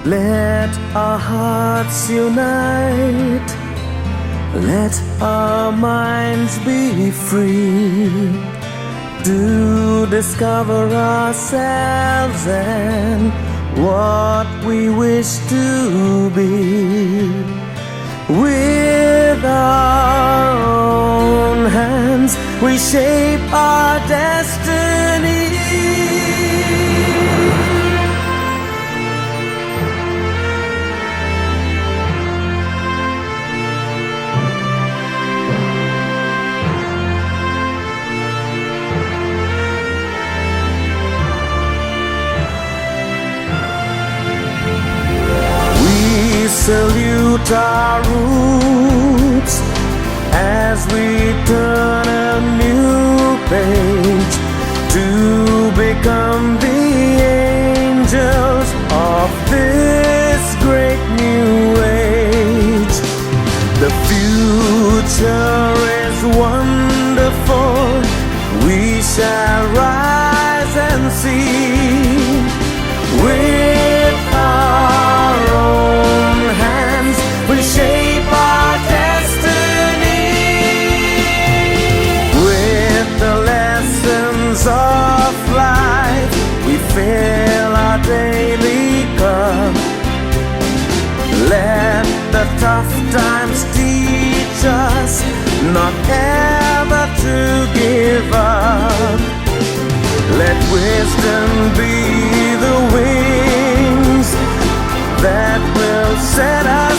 Let our hearts unite, let our minds be free to discover ourselves and what we wish to be. With our own hands we shape our destiny. We salute our roots as we turn a new page to become the angels of this great new age. The future is wonderful, we shall rise and see. With our own hands we shape our destiny. With the lessons of life we fill our daily cup. Let the tough times teach us not ever to give up. Let wisdom be the wings that will set us